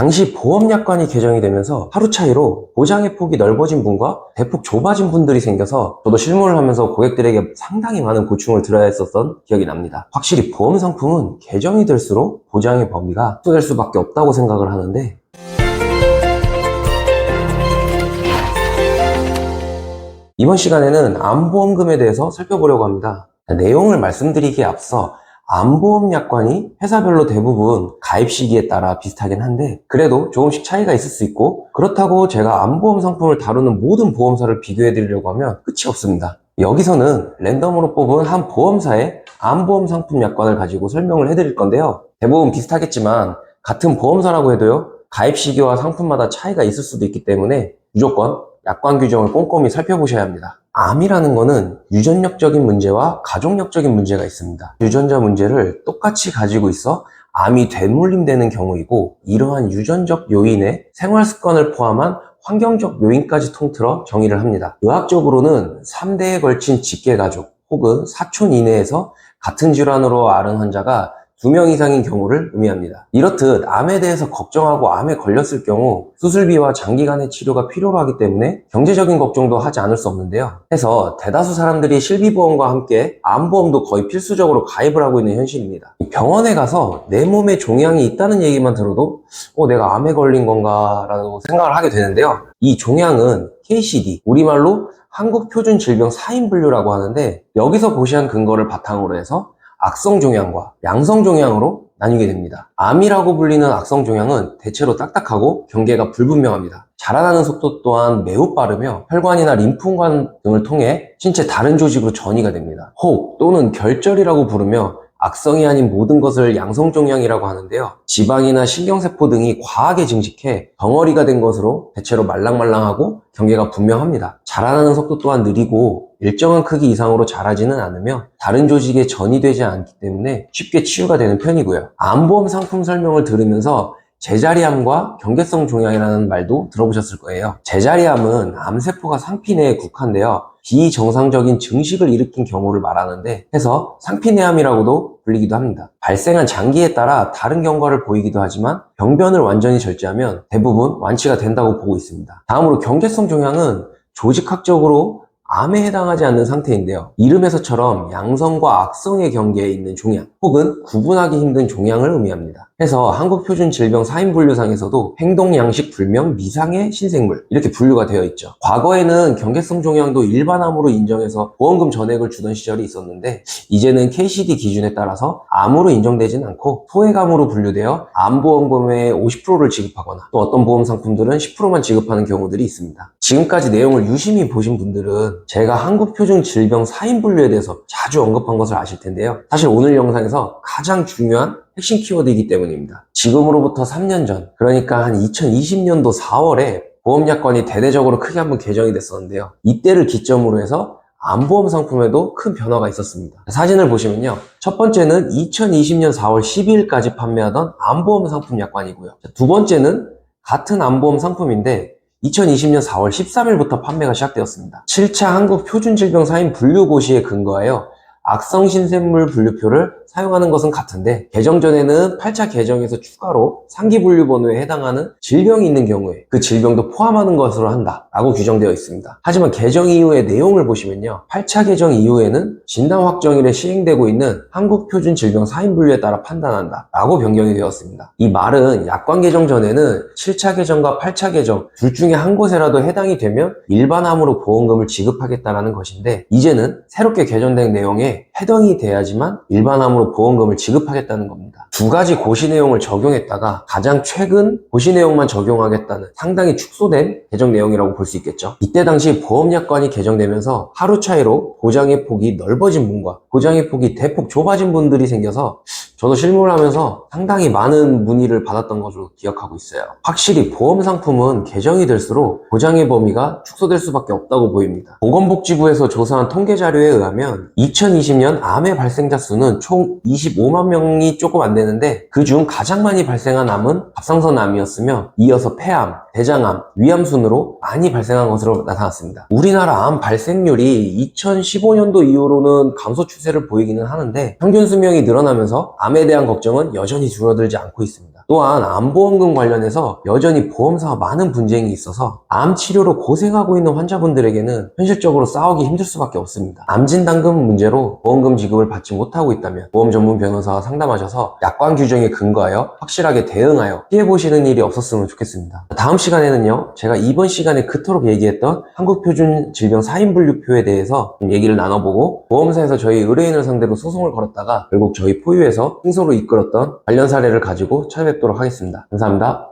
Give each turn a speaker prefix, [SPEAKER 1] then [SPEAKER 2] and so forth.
[SPEAKER 1] 당시 보험약관이 개정이 되면서 하루 차이로 보장의 폭이 넓어진 분과 대폭 좁아진 분들이 생겨서 저도 실무를 하면서 고객들에게 상당히 많은 고충을 들어야 했었던 기억이 납니다. 확실히 보험 상품은 개정이 될수록 보장의 범위가 축소될 수밖에 없다고 생각을 하는데, 이번 시간에는 암보험금에 대해서 살펴보려고 합니다. 내용을 말씀드리기에 앞서 암보험약관이 회사별로 대부분 가입 시기에 따라 비슷하긴 한데 그래도 조금씩 차이가 있을 수 있고, 그렇다고 제가 암보험 상품을 다루는 모든 보험사를 비교해 드리려고 하면 끝이 없습니다. 여기서는 랜덤으로 뽑은 한 보험사의 암보험 상품 약관을 가지고 설명을 해드릴 건데요. 대부분 비슷하겠지만 같은 보험사라고 해도요, 가입 시기와 상품마다 차이가 있을 수도 있기 때문에 무조건 약관 규정을 꼼꼼히 살펴보셔야 합니다. 암이라는 거는 유전력적인 문제와 가족력적인 문제가 있습니다. 유전자 문제를 똑같이 가지고 있어 암이 되물림되는 경우이고, 이러한 유전적 요인에 생활 습관을 포함한 환경적 요인까지 통틀어 정의를 합니다. 의학적으로는 3대에 걸친 직계가족 혹은 사촌 이내에서 같은 질환으로 앓은 환자가 2명 이상인 경우를 의미합니다. 이렇듯 암에 대해서 걱정하고 암에 걸렸을 경우 수술비와 장기간의 치료가 필요로 하기 때문에 경제적인 걱정도 하지 않을 수 없는데요. 해서 대다수 사람들이 실비보험과 함께 암보험도 거의 필수적으로 가입을 하고 있는 현실입니다. 병원에 가서 내 몸에 종양이 있다는 얘기만 들어도 내가 암에 걸린 건가 라고 생각을 하게 되는데요. 이 종양은 KCD, 우리말로 한국표준질병 4인 분류라고 하는데, 여기서 고시한 근거를 바탕으로 해서 악성종양과 양성종양으로 나뉘게 됩니다. 암이라고 불리는 악성종양은 대체로 딱딱하고 경계가 불분명합니다. 자라나는 속도 또한 매우 빠르며 혈관이나 림프관 등을 통해 신체 다른 조직으로 전이가 됩니다. 혹 또는 결절이라고 부르며 악성이 아닌 모든 것을 양성종양이라고 하는데요. 지방이나 신경세포 등이 과하게 증식해 덩어리가 된 것으로 대체로 말랑말랑하고 경계가 분명합니다. 자라나는 속도 또한 느리고 일정한 크기 이상으로 자라지는 않으며 다른 조직에 전이되지 않기 때문에 쉽게 치유가 되는 편이고요. 암보험 상품 설명을 들으면서 제자리암과 경계성 종양이라는 말도 들어보셨을 거예요. 제자리암은 암세포가 상피 내에 국한되어 비정상적인 증식을 일으킨 경우를 말하는데, 해서 상피내암이라고도 불리기도 합니다. 발생한 장기에 따라 다른 경과를 보이기도 하지만 병변을 완전히 절제하면 대부분 완치가 된다고 보고 있습니다. 다음으로 경계성 종양은 조직학적으로 암에 해당하지 않는 상태인데요. 이름에서처럼 양성과 악성의 경계에 있는 종양 혹은 구분하기 힘든 종양을 의미합니다. 해서 한국표준질병 4인 분류상에서도 행동양식 불명 미상의 신생물 이렇게 분류가 되어 있죠. 과거에는 경계성 종양도 일반암으로 인정해서 보험금 전액을 주던 시절이 있었는데, 이제는 KCD 기준에 따라서 암으로 인정되진 않고 소액암으로 분류되어 암보험금의 50%를 지급하거나 또 어떤 보험 상품들은 10%만 지급하는 경우들이 있습니다. 지금까지 내용을 유심히 보신 분들은 제가 한국표준질병 4인 분류에 대해서 자주 언급한 것을 아실 텐데요. 사실 오늘 영상에서 가장 중요한 핵심 키워드이기 때문입니다. 지금으로부터 3년 전, 그러니까 한 2020년도 4월에 보험약관이 대대적으로 크게 한번 개정이 됐었는데요. 이때를 기점으로 해서 암보험 상품에도 큰 변화가 있었습니다. 사진을 보시면요, 첫 번째는 2020년 4월 12일까지 판매하던 암보험 상품 약관이고요. 두 번째는 같은 암보험 상품인데 2020년 4월 13일부터 판매가 시작되었습니다. 7차 한국표준질병 4인 분류고시에 근거하여 악성신생물 분류표를 사용하는 것은 같은데, 개정 전에는 8차 개정에서 추가로 상기 분류 번호에 해당하는 질병이 있는 경우에 그 질병도 포함하는 것으로 한다 라고 규정되어 있습니다. 하지만 개정 이후의 내용을 보시면요, 8차 개정 이후에는 진단 확정일에 시행되고 있는 한국표준질병 4인 분류에 따라 판단한다 라고 변경이 되었습니다. 이 말은 약관 개정 전에는 7차 개정과 8차 개정 둘 중에 한 곳에라도 해당이 되면 일반암으로 보험금을 지급하겠다라는 것인데, 이제는 새롭게 개정된 내용에 해당이 돼야지만 일반암으로 보험금을 지급하겠다는 겁니다. 두 가지 고시 내용을 적용했다가 가장 최근 고시 내용만 적용하겠다는 상당히 축소된 개정 내용이라고 볼 수 있겠죠. 이때 당시 보험약관이 개정되면서 하루 차이로 보장의 폭이 넓어진 분과 보장의 폭이 대폭 좁아진 분들이 생겨서 저도 실무를 하면서 상당히 많은 문의를 받았던 것으로 기억하고 있어요. 확실히 보험 상품은 개정이 될수록 보장의 범위가 축소될 수밖에 없다고 보입니다. 보건복지부에서 조사한 통계 자료에 의하면 2020년 암의 발생자 수는 총 25만 명이 조금 안 되는데, 그중 가장 많이 발생한 암은 갑상선 암이었으며 이어서 폐암, 대장암, 위암 순으로 많이 발생한 것으로 나타났습니다. 우리나라 암 발생률이 2015년도 이후로는 감소 추세를 보이기는 하는데 평균 수명이 늘어나면서 암 암에 대한 걱정은 여전히 줄어들지 않고 있습니다. 또한 암보험금 관련해서 여전히 보험사와 많은 분쟁이 있어서 암 치료로 고생하고 있는 환자분들에게는 현실적으로 싸우기 힘들 수밖에 없습니다. 암진단금 문제로 보험금 지급을 받지 못하고 있다면 보험 전문 변호사와 상담하셔서 약관 규정에 근거하여 확실하게 대응하여 피해보시는 일이 없었으면 좋겠습니다. 다음 시간에는요, 제가 이번 시간에 그토록 얘기했던 한국표준질병 4인 분류표에 대해서 좀 얘기를 나눠보고, 보험사에서 저희 의뢰인을 상대로 소송을 걸었다가 결국 저희 포유에서 승소로 이끌었던 관련 사례를 가지고 찾아뵙도록 하겠습니다. 감사합니다.